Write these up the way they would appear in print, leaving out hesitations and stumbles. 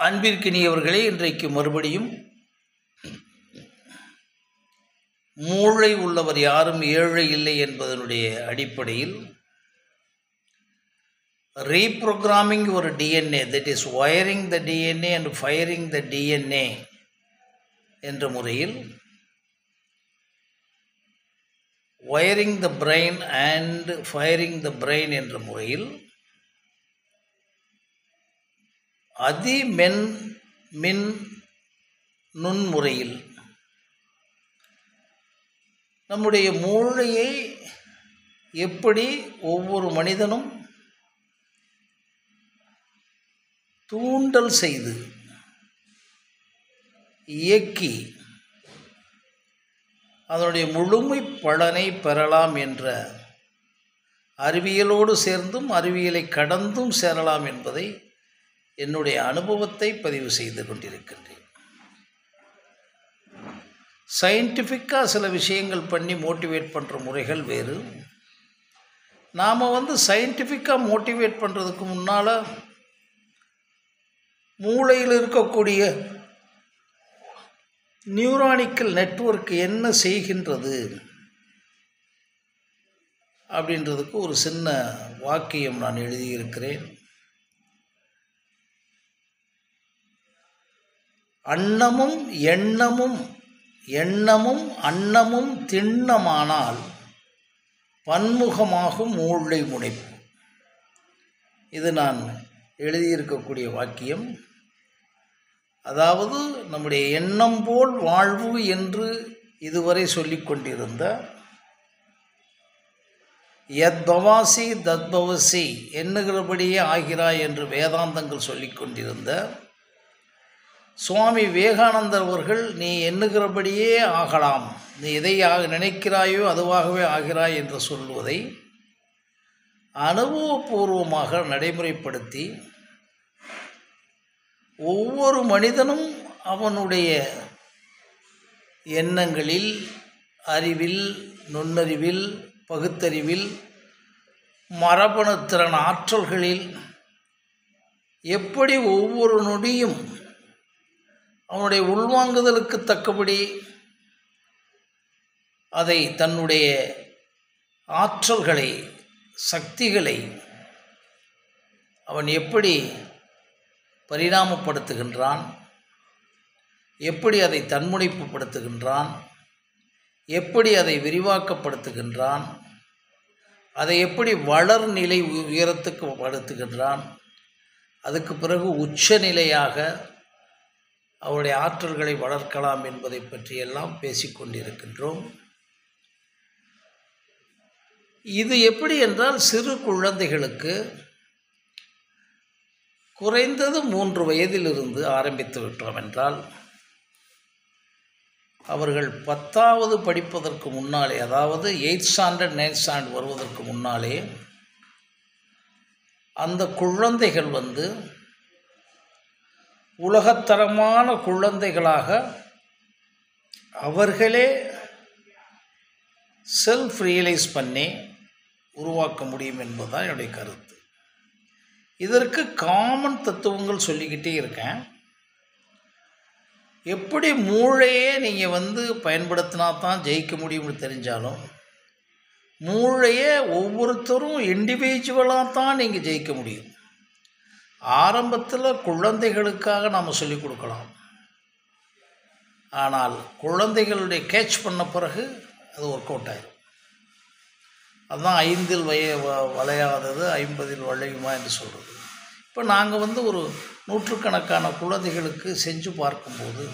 அன்பிற்கினியவர்களே, இன்றைக்கு மறுபடியும் மூளை உள்ளவர் யாரும் ஏழை இல்லை என்பதனுடைய அடிப்படையில் ரீப்ரோக்ராமிங் ஒரு DNA, that is wiring the DNA and firing the DNA என்ற முறையில் wiring the brain and firing the brain என்ற முறையில் மின் நுண்முறையில் நம்முடைய மூளையை எப்படி ஒவ்வொரு மனிதனும் தூண்டல் செய்து இயக்கி அதனுடைய முழுமை பலனை பெறலாம் என்ற அறிவியலோடு சேர்ந்தும் அறிவியலை கடந்தும் சேரலாம் என்பதை என்னுடைய அனுபவத்தை பதிவு செய்து கொண்டிருக்கின்றேன். சயின்டிஃபிக்காக சில விஷயங்கள் பண்ணி மோட்டிவேட் பண்ணுற முறைகள் வேறு. நாம் சயின்டிஃபிக்காக மோட்டிவேட் பண்ணுறதுக்கு முன்னால் மூளையில் இருக்கக்கூடிய நியூரானிக்கல் நெட்வொர்க் என்ன செய்கின்றது அப்படின்றதுக்கு ஒரு சின்ன வாக்கியம் நான் எழுதியிருக்கிறேன். எண்ணமும் அன்னமும் திண்ணமானால் பன்முகமாகும் மூளை முனைப்பு. இது நான் எழுதியிருக்கக்கூடிய வாக்கியம். அதாவது நம்முடைய எண்ணம் போல் வாழ்வு என்று இதுவரை சொல்லிக் கொண்டிருந்த யத்பவாசி தத்பவசி, எண்ணுகிறபடியே ஆகிறாய் என்று வேதாந்தங்கள் சொல்லிக் கொண்டிருந்த சுவாமி விவேகானந்தர் அவர்கள், நீ எண்ணுகிறபடியே ஆகலாம், நீ எதை நினைக்கிறாயோ அதுவாகவே ஆகிறாய் என்று சொல்வதை அனுபவபூர்வமாக நடைமுறைப்படுத்தி ஒவ்வொரு மனிதனும் அவனுடைய எண்ணங்களில், அறிவில், நுண்ணறிவில், பகுத்தறிவில், மரபணுத்திறன் ஆற்றல்களில் எப்படி ஒவ்வொரு நொடியும் அவனுடைய உள்வாங்குதலுக்கு தக்கபடி அதை தன்னுடைய ஆற்றல்களை, சக்திகளை அவன் எப்படி பரிணாமப்படுத்துகின்றான், எப்படி அதை தன்முனைப்புப்படுத்துகின்றான், எப்படி அதை விரிவாக்கப்படுத்துகின்றான், அதை எப்படி வளர்நிலை உயரத்துக்கு படுத்துகின்றான், அதுக்கு பிறகு உச்சநிலையாக அவருடைய ஆற்றல்களை வளர்க்கலாம் என்பதை பற்றியெல்லாம் பேசிக்கொண்டிருக்கின்றோம். இது எப்படி என்றால், சிறு குழந்தைகளுக்கு குறைந்தது 3 வயதிலிருந்து ஆரம்பித்து விட்டோம் என்றால் அவர்கள் 10வது படிப்பதற்கு முன்னாலே, அதாவது 8th ஸ்டாண்டர்ட் 9th ஸ்டாண்டர்ட் வருவதற்கு முன்னாலே அந்த குழந்தைகள் உலகத்தரமான குழந்தைகளாக அவர்களே செல்ஃப் ரியலைஸ் பண்ணி உருவாக்க முடியும் என்பதுதான் என்னுடைய கருத்து. இதற்கு காமன் தத்துவங்கள் சொல்லிக்கிட்டே இருக்கேன். எப்படி மூளையே நீங்கள் பயன்படுத்தினா தான் ஜெயிக்க முடியும்னு தெரிஞ்சாலும், மூளையை ஒவ்வொருத்தரும் இண்டிவிஜுவலாக தான் நீங்கள் ஜெயிக்க முடியும். ஆரம்பத்தில் குழந்தைகளுக்காக நாம் சொல்லிக் கொடுக்கலாம். ஆனால் குழந்தைகளுடைய கேட்ச் பண்ண பிறகு அது ஒர்க் அவுட் ஆகிடும். அதுதான் 5இல் வளையாதது 50இல் வளையுமா என்று சொல்கிறது. இப்போ நாங்கள் ஒரு நூற்றுக்கணக்கான குழந்தைகளுக்கு செஞ்சு பார்க்கும்போது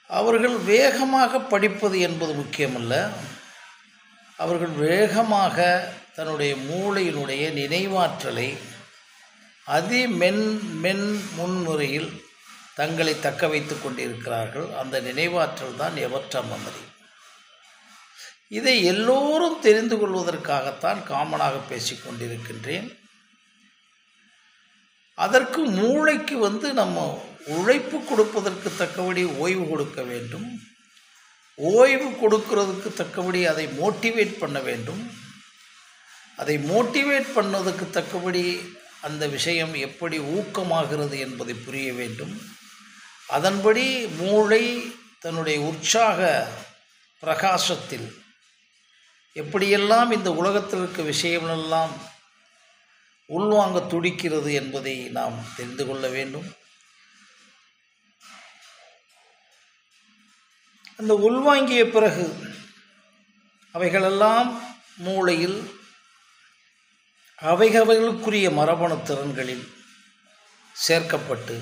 அவர்கள் வேகமாக படிப்பது என்பது முக்கியமல்ல, அவர்கள் வேகமாக தன்னுடைய மூளையினுடைய நினைவாற்றலை முன்முறையில் தங்களை தக்க வைத்து கொண்டிருக்கிறார்கள். அந்த நினைவாற்றல் தான் எவர்டர் மெமரி. இதை எல்லோரும் தெரிந்து கொள்வதற்காகத்தான் காமனாக பேசிக்கொண்டிருக்கின்றேன். அதற்கு மூளைக்கு நம்ம உழைப்பு கொடுப்பதற்கு தக்கபடி ஓய்வு கொடுக்க வேண்டும். ஓய்வு கொடுக்கிறதுக்கு தக்கபடி அதை மோட்டிவேட் பண்ண வேண்டும். அதை மோட்டிவேட் பண்ணதுக்கு தக்கபடி அந்த விஷயம் எப்படி ஊக்கமாகிறது என்பதை புரிய வேண்டும். அதன்படி மூளை தன்னுடைய உற்சாக பிரகாசத்தில் எப்படியெல்லாம் இந்த உலகத்தில் இருக்க விஷயங்களெல்லாம் உள்வாங்க துடிக்கிறது என்பதை நாம் தெரிந்து கொள்ள வேண்டும். அந்த உள்வாங்கிய பிறகு அவைகளெல்லாம் மூளையில் அவைகளுக்குரிய மரபணு திறன்களில் சேர்க்கப்பட்டு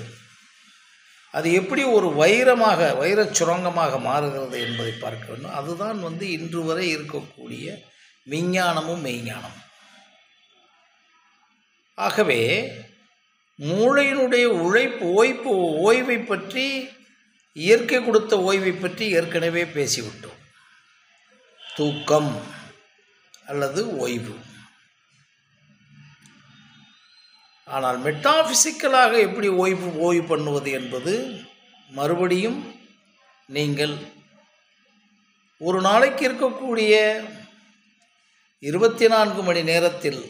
அது எப்படி ஒரு வைரச் சுரங்கமாக மாறுகிறது என்பதை பார்க்க வேண்டும். அதுதான் இன்று வரை இருக்கக்கூடிய விஞ்ஞானமும் மெய்ஞானமும். ஆகவே மூளையினுடைய ஓய்வை பற்றி, இயற்கை கொடுத்த ஓய்வை பற்றி ஏற்கனவே பேசிவிட்டோம். தூக்கம் அல்லது ஓய்வு. ஆனால் மெட்டாஃபிசிக்கலாக எப்படி ஓய்வு பண்ணுவது என்பது மறுபடியும் நீங்கள் ஒரு நாளைக்கு இருக்கக்கூடிய 24 மணி நேரத்தில்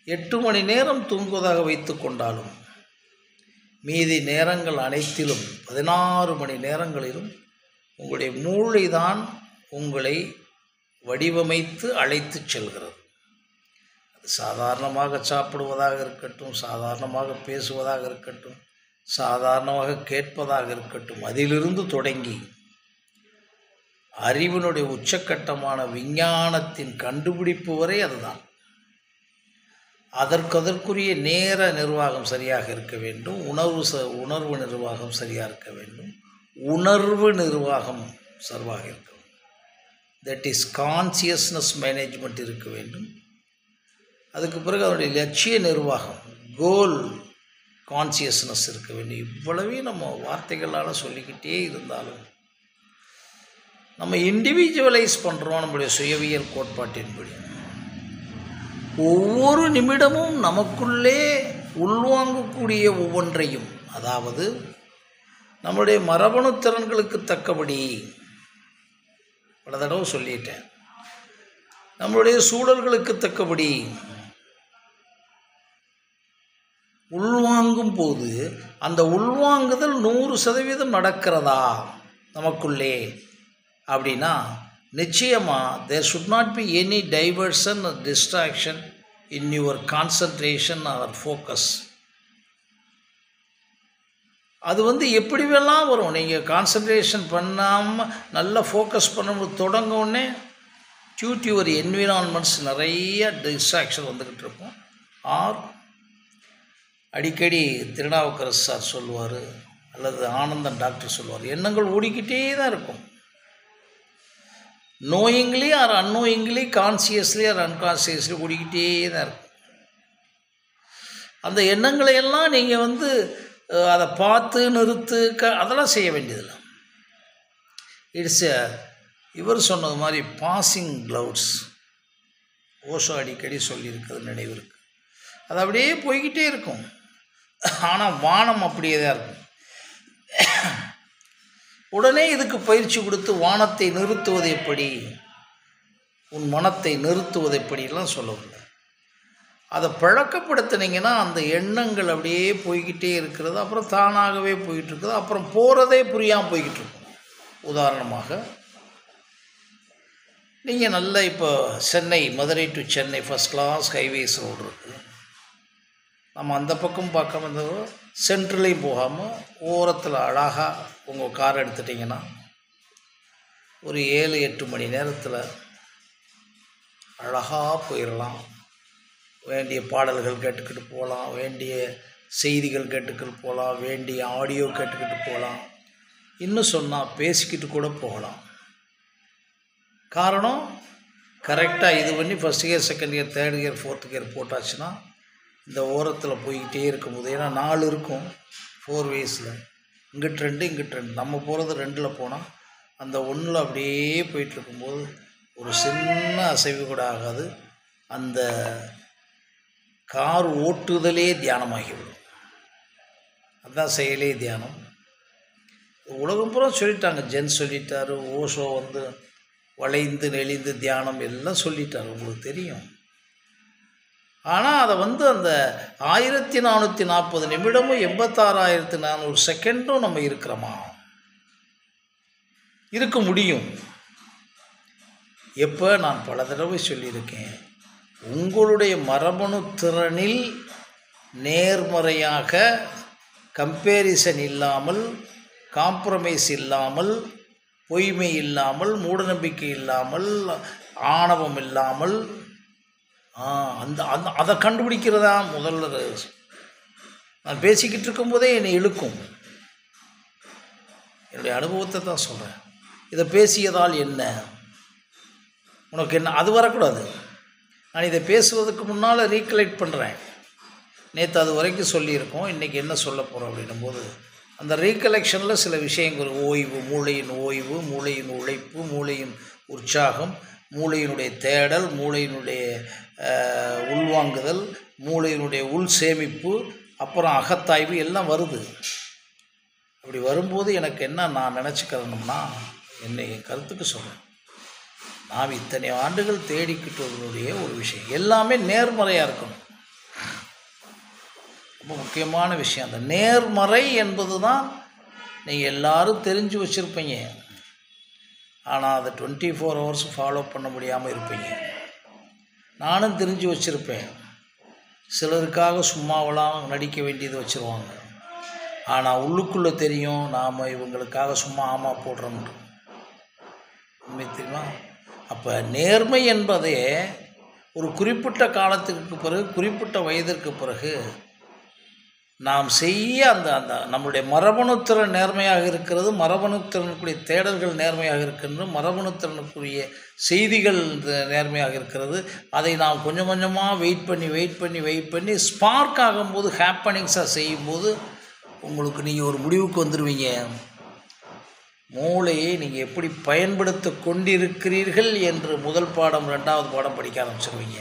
8 மணி நேரம் தூங்குவதாக வைத்து கொண்டாலும் மீதி நேரங்கள் அனைத்திலும் 16 மணி நேரங்களிலும் உங்களுடைய மூளைதான் உங்களை வடிவமைத்து அழைத்து செல்கிறது. அது சாதாரணமாக சாப்பிடுவதாக இருக்கட்டும், சாதாரணமாக பேசுவதாக இருக்கட்டும், சாதாரணமாக கேட்பதாக இருக்கட்டும், அதிலிருந்து தொடங்கி அறிவினுடைய உச்சக்கட்டமான விஞ்ஞானத்தின் கண்டுபிடிப்பு வரை அதுதான். அதற்குரிய நேர நிர்வாகம் சரியாக இருக்க வேண்டும். உணர்வு நிர்வாகம் சரியாக இருக்க வேண்டும். உணர்வு நிர்வாகம் சரியாக இருக்க வேண்டும். தட் இஸ் கான்சியஸ்னஸ் மேனேஜ்மெண்ட் இருக்க வேண்டும். அதுக்கு பிறகு அதனுடைய லட்சிய நிர்வாகம், கோல் கான்சியஸ்னஸ் இருக்க வேண்டும். இவ்வளவையும் நம்ம வார்த்தைகளால் சொல்லிக்கிட்டே இருந்தாலும் நம்ம இண்டிவிஜுவலைஸ் பண்ணுறோம். நம்முடைய சுயவியல் கோட்பாட்டின்படி ஒவ்வொரு நிமிடமும் நமக்குள்ளே உள்வாங்கக்கூடிய ஒவ்வொன்றையும், அதாவது நம்முடைய மரபணு திறன்களுக்கு தக்கபடி, பல தடவை சொல்லிட்டேன், நம்முடைய சூழல்களுக்கு தக்கபடி உள்வாங்கும் போது அந்த உள்வாங்குதல் 100% நடக்கிறதா நமக்குள்ளே அப்படின்னா நிச்சயமாக there should not be any diversion or distraction in your concentration or focus. அது எப்படி வேணாம் வரும். நீங்கள் கான்சன்ட்ரேஷன் பண்ணாமல் நல்லா ஃபோக்கஸ் பண்ண தொடங்கவுடனே யுவர் என்விரான்மெண்ட்ஸ் நிறைய டிஸ்ட்ராக்ஷன் வந்துக்கிட்டு இருக்கும். அடிக்கடி திருநாவுக்கரசு சார் சொல்லுவார், அல்லது ஆனந்தன் டாக்டர் சொல்லுவார், எண்ணங்கள் ஓடிக்கிட்டே தான் இருக்கும். Knowingly or unknowingly, consciously or unconsciously ஓடிக்கிட்டே தான் இருக்கும். அந்த எண்ணங்களை எல்லாம் நீங்கள் அதை பார்த்து நிறுத்து அதெல்லாம் செய்ய வேண்டியதில்லை. இட்ஸ் இவர் சொன்னது மாதிரி பாசிங் க்ளவுட்ஸ். ஓஷோ அடிக்கடி சொல்லியிருக்கிறது நினைவு இருக்குது. அது அப்படியே போய்கிட்டே இருக்கும். ஆனால் வானம் அப்படியே தான் இருக்கும். உடனே இதுக்கு பயிற்சி கொடுத்து வானத்தை நிறுத்துவது எப்படி, உன் மனத்தை நிறுத்துவது எப்படிலாம் சொல்லவில்லை. அதை பழக்கப்படுத்தினீங்கன்னா அந்த எண்ணங்கள் அப்படியே போய்கிட்டே இருக்கிறது. அப்புறம் தானாகவே போய்கிட்டு இருக்குது. அப்புறம் போகிறதே புரியாமல் போய்கிட்டு இருக்கும். உதாரணமாக நீங்கள் நல்லா இப்போ Chennai, Madurai to Chennai first class highways road இருக்குது. நம்ம அந்த பக்கம் பார்க்காம இந்த சென்ட்ரலையும் போகாமல் ஓரத்தில் அழகாக உங்கள் கார் எடுத்துட்டிங்கன்னா ஒரு 7-8 மணி நேரத்தில் அழகாக போயிடலாம். வேண்டிய பாடல்கள் கேட்டுக்கிட்டு போகலாம், வேண்டிய செய்திகள் கேட்டுக்கிட்டு போகலாம், வேண்டிய ஆடியோ கேட்டுக்கிட்டு போகலாம், இன்னும் சொன்னால் பேசிக்கிட்டு கூட போகலாம். காரணம் கரெக்டாக இது பண்ணி first gear, second gear, third gear, fourth gear போட்டாச்சுன்னா இந்த ஓரத்தில் போய்கிட்டே இருக்கும்போது, ஏன்னா 4 இருக்கும் 4 waysல, இங்கிட்டு 2 இங்கிட்டு 2, நம்ம போகிறது 2ல் போனால் அந்த 1ல் அப்படியே போயிட்டுருக்கும்போது ஒரு சின்ன அசைவு கூட ஆகாது. அந்த கார் ஓட்டுதலே தியானமாகிவிடும். அதுதான் செயலே தியானம். உலகம் பூரா சொல்லிட்டாங்க. ஜென் சொல்லிட்டாரு, ஓஷோ வளைந்து நெளிந்து தியானம் எல்லாம் சொல்லிட்டார். உங்களுக்கு தெரியும். ஆனால் அதை வந்து அந்த 1440 நிமிடமும் 86,400 செகண்டும் நம்ம இருக்கிறோமா? இருக்க முடியும். எப்போ நான் பல தடவை சொல்லியிருக்கேன், உங்களுடைய மரபணு திறனில் நேர்மறையாக கம்பேரிசன் இல்லாமல், காம்ப்ரமைஸ் இல்லாமல், பொய்மை இல்லாமல், மூடநம்பிக்கை இல்லாமல், ஆணவம் இல்லாமல், அந்த அந்த அதை கண்டுபிடிக்கிறதா முதல்ல. நான் பேசிக்கிட்டு இருக்கும்போதே என்னை இழுக்கும். என்னுடைய அனுபவத்தை தான் சொல்கிறேன். இதை பேசியதால் என்ன, உனக்கு என்ன, அது வரக்கூடாது. நான் இதை பேசுவதற்கு முன்னால் ரீகலெக்ட் பண்ணுறேன். நேற்று அது வரைக்கும் சொல்லியிருக்கோம், இன்றைக்கி என்ன சொல்ல போகிறோம் அப்படின்னும் போது அந்த ரீகலெக்ஷனில் சில விஷயங்கள், ஓய்வு, மூளையின் ஓய்வு, மூளையின் உழைப்பு, மூளையின் உற்சாகம், மூளையினுடைய தேடல், மூளையினுடைய உள்வாங்குதல், மூளையினுடைய உள் சேமிப்பு, அப்புறம் அகத்தாய்வு எல்லாம் வருது. அப்படி வரும்போது எனக்கு என்ன நான் நினச்சிக்கிறணும்னா, என்னை என் கருத்துக்கு சொல்கிறேன், நாம் இத்தனை ஆண்டுகள் தேடிக்கிட்டவர்களுடைய ஒரு விஷயம் எல்லாமே நேர்மறையாக இருக்கணும். ரொம்ப முக்கியமான விஷயம். அந்த நேர்மறை என்பது தான் நீங்கள் எல்லோரும் தெரிஞ்சு வச்சுருப்பீங்க. ஆனால் அதை 24 hours ஃபாலோ பண்ண முடியாமல் இருப்பீங்க. நானும் தெரிஞ்சு வச்சுருப்பேன். சிலருக்காக சும்மாவெல்லாம் நடிக்க வேண்டியது வச்சுருவாங்க. ஆனால் உள்ளுக்குள்ளே தெரியும், நாம் இவங்களுக்காக சும்மா ஆமா போடுறோம்னு. உண்மை தெரியுமா? அப்போ நேர்மை என்பதே ஒரு குறிப்பிட்ட காலத்திற்கு பிறகு, குறிப்பிட்ட வயதிற்கு பிறகு நாம் செய்ய அந்த அந்த நம்முடைய மரபணுத்திறன் நேர்மையாக இருக்கிறது, மரபணுத்திறனுக்குரிய தேடல்கள் நேர்மையாக இருக்கின்றது, மரபணுத்திறனுக்குரிய செய்திகள் நேர்மையாக இருக்கிறது. அதை நாம் கொஞ்சம் கொஞ்சமாக வெயிட் பண்ணி ஸ்பார்க் ஆகும்போது, ஹேப்பனிங்ஸாக செய்யும்போது உங்களுக்கு நீங்கள் ஒரு முடிவுக்கு வந்துடுவீங்க. மூளையை நீங்கள் எப்படி பயன்படுத்த கொண்டிருக்கிறீர்கள் என்று முதல் பாடம், 2வது பாடம் படிக்க ஆரம்பிச்சிருவீங்க.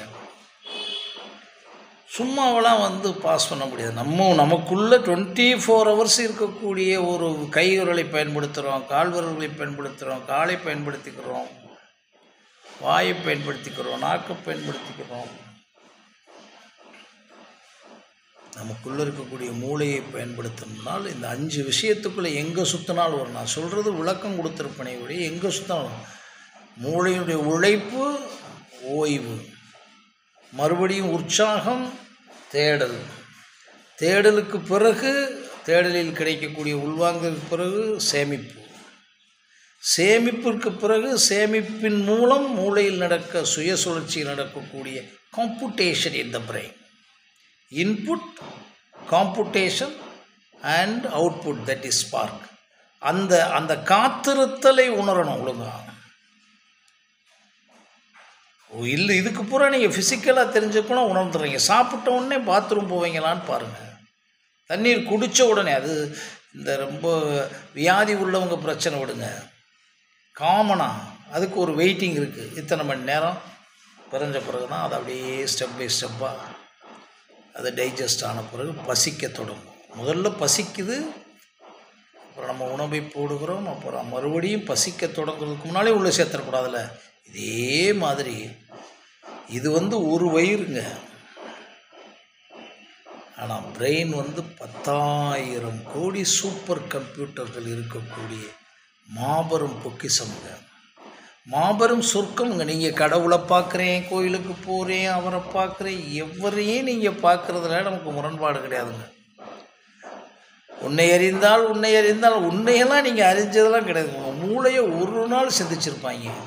சும்மாவெல்லாம் வந்து பாஸ் பண்ண முடியாது. நமக்குள்ளே 24 hours இருக்கக்கூடிய ஒரு கை விரலை பயன்படுத்துகிறோம், கால் விரல்களை பயன்படுத்துகிறோம், காலை பயன்படுத்திக்கிறோம், வாயை பயன்படுத்திக்கிறோம், நாக்கை பயன்படுத்திக்கிறோம். நமக்குள்ளே இருக்கக்கூடிய மூளையை பயன்படுத்தணும்னால் இந்த 5 விஷயத்துக்குள்ளே எங்கே சுற்றினாலும் வரும். நான் சொல்கிறது விளக்கம் கொடுத்துருப்பனே விட எங்கே சுற்றினாலும் மூளையினுடைய உழைப்பு, ஓய்வு, மறுபடியும் உற்சாகம், தேடல், தேடலுக்கு பிறகு தேடலில் கிடைக்கக்கூடிய உள்வாங்கலுக்கு பிறகு சேமிப்பு, சேமிப்பிற்கு பிறகு சேமிப்பின் மூலம் மூளையில் நடக்க சுய சுழற்சியில் நடக்கக்கூடிய computation in the brain. Input, computation and output, that is spark. அந்த அந்த காத்திருத்தலை உணரணும் ஒழுங்காக. இல்லை, இதுக்கு பூரா நீங்கள் ஃபிசிக்கலாக தெரிஞ்சுக்கணும், உணர்ந்துடுறீங்க. சாப்பிட்ட உடனே பாத்ரூம் போவீங்களான்னு பாருங்கள். தண்ணீர் குடித்த உடனே, அது இந்த ரொம்ப வியாதி உள்ளவங்க பிரச்சனை விடுங்க, காமனாக அதுக்கு ஒரு வெயிட்டிங் இருக்குது. இத்தனை மணி நேரம் பிறஞ்ச பிறகு தான் அது அப்படியே ஸ்டெப் பை ஸ்டெப்பாக அது டைஜஸ்ட் ஆன பிறகு பசிக்க தொடங்கும். முதல்ல பசிக்குது, அப்புறம் நம்ம உணவை போடுகிறோம், அப்புறம் மறுபடியும் பசிக்க தொடங்குறதுக்கு முன்னாலே உள்ளே சேர்த்துடக்கூடாதுல்ல. இதே மாதிரி இது வந்து ஒரு வயிறுங்க. ஆனால் பிரெயின் வந்து 10,000 கோடி சூப்பர் கம்ப்யூட்டர்கள் இருக்கக்கூடிய மாபெரும் பொக்கிஷம்ங்க, மாபெரும் சொர்க்கம்ங்க. நீங்கள் கடவுளை பார்க்குறேன், கோயிலுக்கு போகிறேன், அவரை பார்க்குறேன், எவரையும் நீங்கள் பார்க்குறதுல நமக்கு முரண்பாடு கிடையாதுங்க. உன்னை அறிந்தால் உன்னையெல்லாம் நீங்கள் அறிஞ்சதெல்லாம் கிடையாது. உங்கள் மூளையை ஒரு நாள் சிந்திச்சிருப்பாங்க.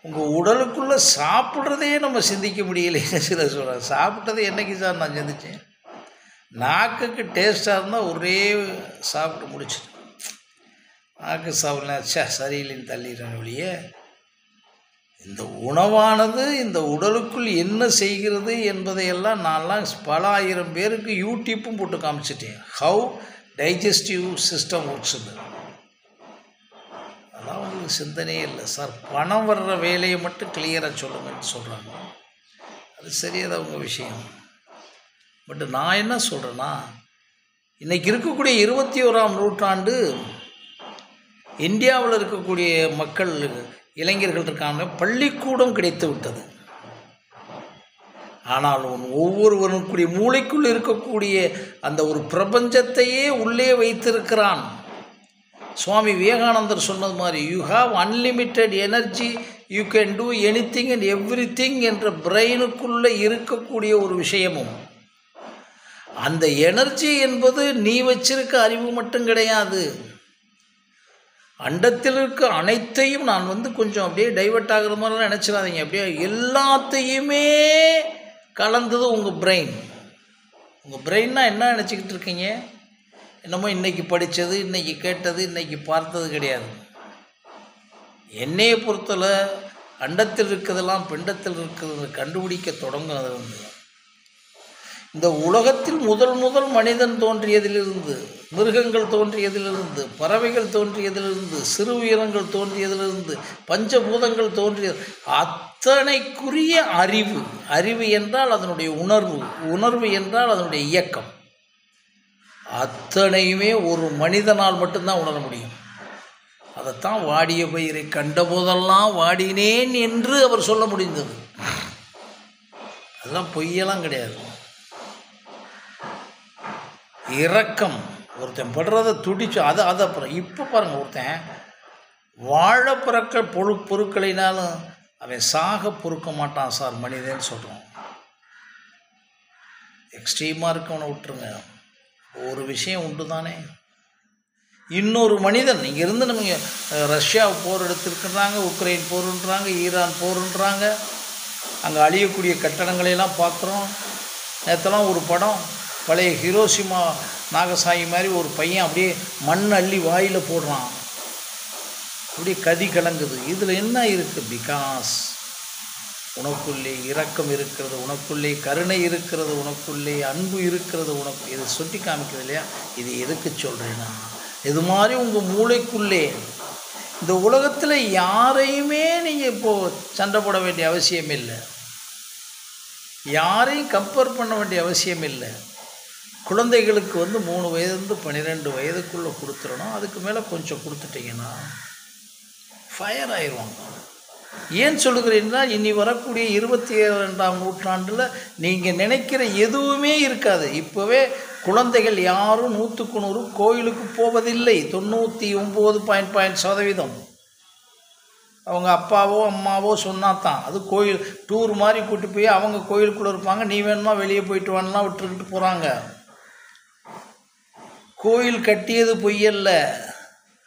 உங்கள் உடலுக்குள்ளே சாப்பிட்றதையே நம்ம சிந்திக்க முடியலைன்னு சில சொல்கிறாங்க. சாப்பிட்டதை என்னைக்கு சார் நான் சிந்தித்தேன்? நாக்குக்கு டேஸ்ட்டாக இருந்தால் ஒரே சாப்பிட்டு முடிச்சிட்டேன். நாக்கு சாப்பிட்ல சரியில்லைன்னு தள்ளிடுறேன் ஒழிய, இந்த உணவானது இந்த உடலுக்குள் என்ன செய்கிறது என்பதையெல்லாம் நான்லாம் பல ஆயிரம் பேருக்கு யூடியூப்பும் போட்டு காமிச்சிட்டேன். ஹவு டைஜஸ்டிவ் சிஸ்டம் ஒர்க்ஸுன்னு. அதெல்லாம் உங்களுக்கு சிந்தனையே இல்லை சார். பணம் வர்ற வேலையை மட்டும் கிளியராக சொல்லுங்கன்னு சொல்கிறாங்க. அது சரியாதான் உங்கள் விஷயம். பட் நான் என்ன சொல்கிறேன்னா, இன்றைக்கி இருக்கக்கூடிய 21ஆம் நூற்றாண்டு இந்தியாவில் இருக்கக்கூடிய மக்கள், இளைஞர்கள் இருக்காங்க, பள்ளிக்கூடம் கிடைத்து விட்டது. ஆனால் ஒவ்வொருவனுக்குரிய மூளைக்குள் இருக்கக்கூடிய அந்த ஒரு பிரபஞ்சத்தையே உள்ளே வைத்திருக்கிறான். சுவாமி விவேகானந்தர் சொன்னது மாதிரி, you have unlimited energy, you can do anything and everything என்ற பிரெயினுக்குள்ளே இருக்கக்கூடிய ஒரு விஷயமும், அந்த எனர்ஜி என்பது நீ வச்சிருக்க அறிவு மட்டும் கிடையாது. அண்டத்தில் இருக்க அனைத்தையும், நான் கொஞ்சம் அப்படியே டைவர்ட் ஆகிற மாதிரிலாம் நினச்சிடாதீங்க, அப்படியே எல்லாத்தையுமே கலந்தது உங்கள் பிரெயின். உங்கள் பிரெயின்னா என்ன நினச்சிக்கிட்டு இருக்கீங்க? என்னமோ இன்றைக்கி படித்தது, இன்றைக்கி கேட்டது, இன்றைக்கி பார்த்தது கிடையாது. என்னையை பொறுத்தல அண்டத்தில் இருக்கிறதெல்லாம் பிண்டத்தில் இருக்கிறது கண்டுபிடிக்க தொடங்குனது இந்த உலகத்தில் முதல் மனிதன் தோன்றியதிலிருந்து, மிருகங்கள் தோன்றியதிலிருந்து, பறவைகள் தோன்றியதிலிருந்து, சிறு உயிரங்கள் தோன்றியதிலிருந்து, பஞ்சபூதங்கள் தோன்றியது அத்தனைக்குரிய அறிவு என்றால் அதனுடைய உணர்வு என்றால் அதனுடைய இயக்கம், அத்தனையுமே ஒரு மனிதனால் மட்டும்தான் உணர முடியும். அதைத்தான் வாடிய பயிரை கண்டபோதெல்லாம் வாடினேன் என்று அவர் சொல்ல முடிந்தது. அதெல்லாம் பொய்யெல்லாம் கிடையாது. இரக்கம், ஒருத்தன் படுறதை துடிச்சு அதை அப்புறம் இப்போ பாருங்கள், ஒருத்தன் வாழ பிறக்க பொருட்களினாலும் அவன் சாக பொறுக்க மாட்டான் சார் மனிதன்னு சொல்கிறோம். எக்ஸ்ட்ரீமாக இருக்கவனை விட்டுருங்க. ஒரு விஷயம் உண்டு தானே, இன்னொரு மனிதன் இங்கேருந்து நம்ம ரஷ்யா போர் எடுத்துருக்குறாங்க, உக்ரைன் போருன்றாங்க, ஈரான் போருன்றாங்க, அங்கே அழியக்கூடிய கட்டடங்களையெல்லாம் பார்க்குறோம். நேற்றுலாம் ஒரு படம், பழைய ஹிரோஷிமா நாகசாகி மாதிரி ஒரு பையன் அப்படியே மண் அள்ளி வாயில் போடுறான், அப்படியே கதி கலங்குது. இதில் என்ன இருக்குது? பிகாஸ் உனக்குள்ளே இரக்கம் இருக்கிறது, உனக்குள்ளே கருணை இருக்கிறது, உனக்குள்ளே அன்பு இருக்கிறது, உனக்கு இதை சுட்டி காமிக்கிறது இல்லையா? இது எதுக்கு சொல்கிறேன்னா, இது மாதிரி உங்கள் மூளைக்குள்ளே இந்த உலகத்தில் யாரையுமே நீங்கள் இப்போது சண்டை போட வேண்டிய அவசியம் இல்லை, யாரையும் கம்பேர் பண்ண வேண்டிய அவசியம் இல்லை. குழந்தைகளுக்கு 3 வயதுலேருந்து 12 வயதுக்குள்ளே கொடுத்துடணும். அதுக்கு மேலே கொஞ்சம் கொடுத்துட்டிங்கன்னா ஃபயர் ஆயிடுவாங்க. ஏன் சொல்லுகிறீங்கன்னா, இனி வரக்கூடிய 22ஆம் நூற்றாண்டில் நீங்கள் நினைக்கிற எதுவுமே இருக்காது. இப்போவே குழந்தைகள் யாரும் 100க்கு 100 கோயிலுக்கு போவதில்லை. 99% அவங்க அப்பாவோ அம்மாவோ சொன்னாதான். அது கோயில் டூர் மாதிரி கூட்டி போய் அவங்க கோயிலுக்குள்ளே இருப்பாங்க, நீ வேணுமா வெளியே போயிட்டு வானலாம் விட்டுக்கிட்டு போகிறாங்க. கோயில் கட்டியது பொய்யல்ல,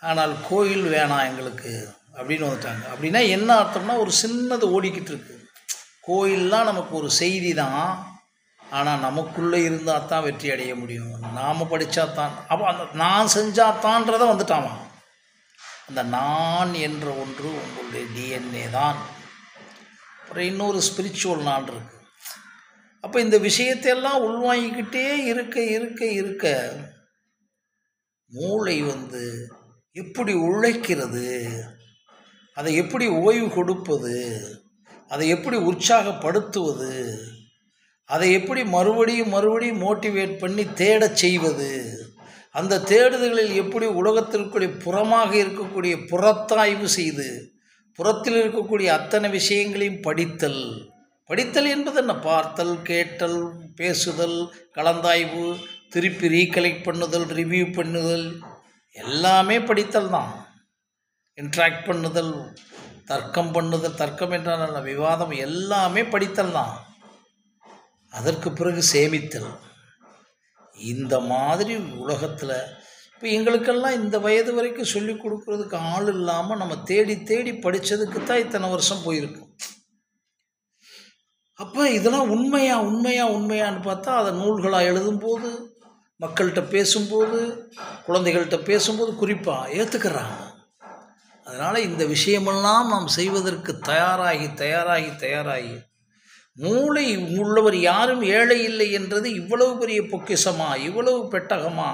ஆனால் கோயில் வேணாம் எங்களுக்கு அப்படின்னு வந்துட்டாங்க. அப்படின்னா என்ன அர்த்தம்னா, ஒரு சின்னது ஓடிக்கிட்டு இருக்கு. கோயிலெலாம் நமக்கு ஒரு செய்தி தான், ஆனால் நமக்குள்ளே இருந்தால் தான் வெற்றி அடைய முடியும். நாம் படித்தாத்தான், அப்போ அந்த நான் செஞ்சாத்தான்றதை வந்துட்டாமா. அந்த நான் என்ற ஒன்று உங்களுடைய டிஎன்ஏ தான். அப்புறம் இன்னொரு ஸ்பிரிச்சுவல் நான் இருக்குது. அப்போ இந்த விஷயத்தையெல்லாம் உள்வாங்கிக்கிட்டே இருக்க மூளை எப்படி உழைக்கிறது, அதை எப்படி ஓய்வு கொடுப்பது, அதை எப்படி உற்சாகப்படுத்துவது, அதை எப்படி மறுபடியும் மோட்டிவேட் பண்ணி தேடச் செய்வது, அந்த தேடுதல்களில் எப்படி உலகத்திற்குள்ளே புறமாக இருக்கக்கூடிய புறத்தாய்வு செய்து புறத்தில் இருக்கக்கூடிய அத்தனை விஷயங்களையும் படித்தல் என்பது என்ன? பார்த்தல், கேட்டல், பேசுதல், கலந்தாய்வு, திருப்பி ரீகலெக்ட் பண்ணுதல், ரிவ்யூ பண்ணுதல், எல்லாமே படித்தல் தான். இன்ட்ராக்ட் பண்ணுதல், தர்க்கம் என்றால் விவாதம், எல்லாமே படித்தல் தான். அதற்கு பிறகு சேமித்தல். இந்த மாதிரி உலகத்தில் இப்போ எங்களுக்கெல்லாம் இந்த வயது வரைக்கும் சொல்லிக் கொடுக்குறதுக்கு ஆள் இல்லாமல் நம்ம தேடி படித்ததுக்கு தான் இத்தனை வருஷம் போயிருக்கு. அப்போ இதெல்லாம் உண்மையான்னு பார்த்தா அதை நூல்களாக எழுதும்போது, மக்கள்கிட்ட பேசும்போது, குழந்தைகள்கிட்ட பேசும்போது குறிப்பாக ஏற்றுக்கிறாங்க. அதனால் இந்த விஷயமெல்லாம் நாம் செய்வதற்கு தயாராகி மூளை உள்ளவர் யாரும் ஏழை இல்லை என்றது இவ்வளவு பெரிய பொக்கிஷமா, இவ்வளவு பெட்டகமா,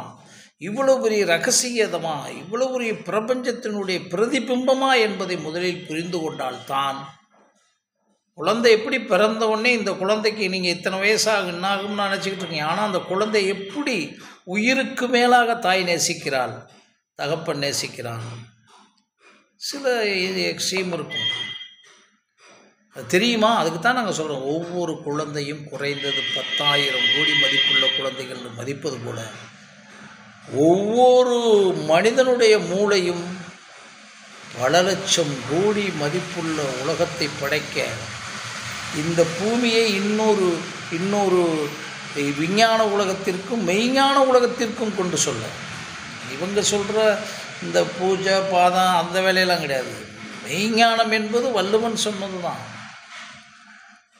இவ்வளவு பெரிய ரகசியதமா, இவ்வளவு பெரிய பிரபஞ்சத்தினுடைய பிரதிபிம்பமா என்பதை முதலில் புரிந்து கொண்டால்தான், குழந்தை எப்படி பிறந்த உடனே இந்த குழந்தைக்கு நீங்கள் இத்தனை வயசாக என்னாகும்னு நினச்சிக்கிட்டு இருக்கீங்க. ஆனால் அந்த குழந்தை எப்படி உயிருக்கு மேலாக தாய் நேசிக்கிறாள், தகப்பன் நேசிக்கிறான். சில எக்ஸ்ட்ரீம் இருக்கும். அது தெரியுமா? அதுக்கு தான் நாங்கள் சொல்கிறோம், ஒவ்வொரு குழந்தையும் குறைந்தது 10,000 கோடி மதிப்புள்ள குழந்தைகள் மதிப்பது போல ஒவ்வொரு மனிதனுடைய மூளையும் பல லட்சம் கோடி மதிப்புள்ள உலகத்தை படைக்க இந்த பூமியை இன்னொரு விஞ்ஞான உலகத்திற்கும் மெய்ஞான உலகத்திற்கும் கொண்டு சொல்ல. இவங்க சொல்கிற இந்த பூஜை பாதம் அந்த வேலையெல்லாம் கிடையாது. மெய்ஞானம் என்பது வள்ளுவன் சொன்னது தான்.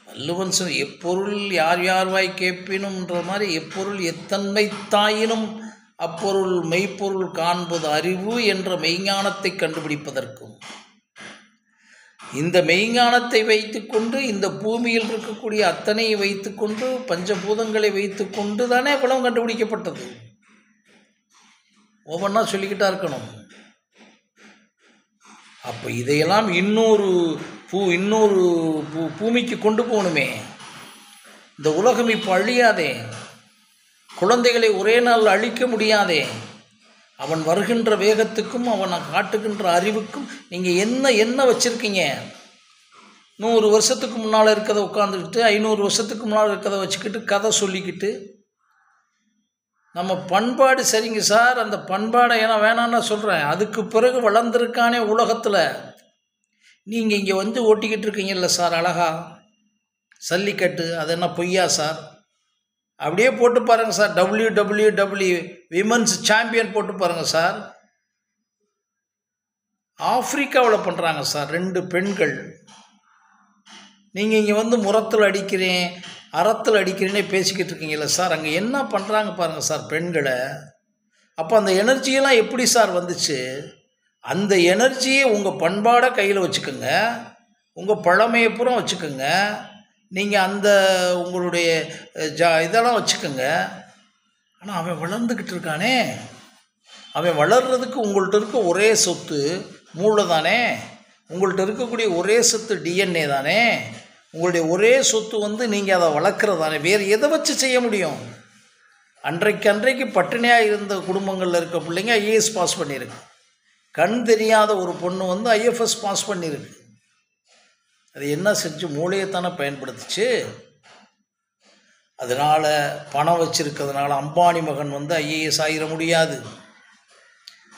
வள்ளுவன் எப்பொருள் யார் யார்வாய் கேட்பினும்ன்ற மாதிரி எப்பொருள் எத்தன்மை தாயினும் அப்பொருள் மெய்ப்பொருள் காண்பது அறிவு என்ற மெய்ஞானத்தை கண்டுபிடிப்பதற்கும், இந்த மெய்ஞானத்தை வைத்துக்கொண்டு இந்த பூமியில் இருக்கக்கூடிய அத்தனையை வைத்துக்கொண்டு பஞ்சபூதங்களை வைத்துக்கொண்டு தானே பலம் கண்டுபிடிக்கப்பட்டது. ஒவ்வொன்றா சொல்லிக்கிட்டா இருக்கணும். அப்போ இதையெல்லாம் இன்னொரு பூமிக்கு கொண்டு போகணுமே. இந்த உலகம் இப்போ அழியாதே, குழந்தைகளை ஒரே நாள் அழிக்க முடியாதே. அவன் வருகின்ற வேகத்துக்கும் அவனை காட்டுகின்ற அறிவுக்கும் நீங்கள் என்ன வச்சுருக்கீங்க? 100 வருஷத்துக்கு முன்னால் இருக்கிறத உட்காந்துக்கிட்டு 500 வருஷத்துக்கு முன்னால் இருக்கிறத வச்சுக்கிட்டு கதை சொல்லிக்கிட்டு நம்ம பண்பாடு சரிங்க சார், அந்த பண்பாடை ஏன்னா வேணான்னு சொல்கிறேன். அதுக்கு பிறகு வளர்ந்துருக்கானே உலகத்தில். நீங்கள் இங்கே வந்து ஓட்டிக்கிட்டு இருக்கீங்கல்ல சார் அழகா சல்லிக்கட்டு, அது என்ன பொய்யா சார்? அப்படியே போட்டு பாருங்கள் சார், WWW விமன்ஸ் சாம்பியன் போட்டு பாருங்கள் சார். ஆப்பிரிக்காவில் பண்ணுறாங்க சார் 2 பெண்கள். நீங்கள் இங்கே வந்து முரத்தில் அடிக்கிறேன் அறத்தில் அடிக்கிறேன்னே பேசிக்கிட்டு இருக்கீங்களா சார், அங்கே என்ன பண்ணுறாங்க பாருங்கள் சார் பெண்களை. அப்போ அந்த எனர்ஜியெல்லாம் எப்படி சார் வந்துச்சு? அந்த எனர்ஜியை உங்கள் பண்பாடை கையில் வச்சுக்கோங்க, உங்கள் பழமையை பூரா வச்சுக்கோங்க, நீங்கள் அந்த உங்களுடைய இதெல்லாம் வச்சுக்கோங்க. ஆனால் அவன் வளர்ந்துக்கிட்டு இருக்கானே, அவன் வளர்கிறதுக்கு உங்கள்கிட்ட இருக்க ஒரே சொத்து மூளை தானே, உங்கள்கிட்ட இருக்கக்கூடிய ஒரே சொத்து DNA தானே, உங்களுடைய ஒரே சொத்து வந்து நீங்கள் அதை வளர்க்குறது தானே. வேறு எதை வச்சு செய்ய முடியும்? அன்றைக்கு பட்டினியாக இருந்த குடும்பங்களில் இருக்க பிள்ளைங்க IAS பாஸ் பண்ணியிருக்கு. கண் தெரியாத ஒரு பொண்ணு வந்து IFS பாஸ் பண்ணியிருக்கு. அது என்ன செஞ்சு? மூளையைத்தானே பயன்படுத்துச்சு. அதனால் பணம் வச்சுருக்கிறதுனால அம்பானி மகன் வந்து IAS ஆகிட முடியாது.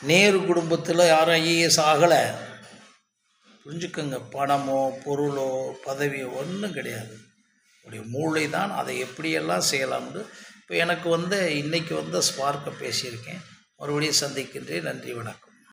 நேரு குடும்பத்தில் யாரும் IAS ஆகலை. புரிஞ்சுக்கோங்க, பணமோ பொருளோ பதவியோ ஒன்றும் கிடையாது. உடைய மூளை தான் அதை எப்படியெல்லாம் செய்யலாம்னு. இப்போ எனக்கு வந்து இன்றைக்கி வந்து ஸ்பார்க்கை பேசியிருக்கேன். மறுபடியும் சந்திக்கின்றேன். நன்றி, வணக்கம்.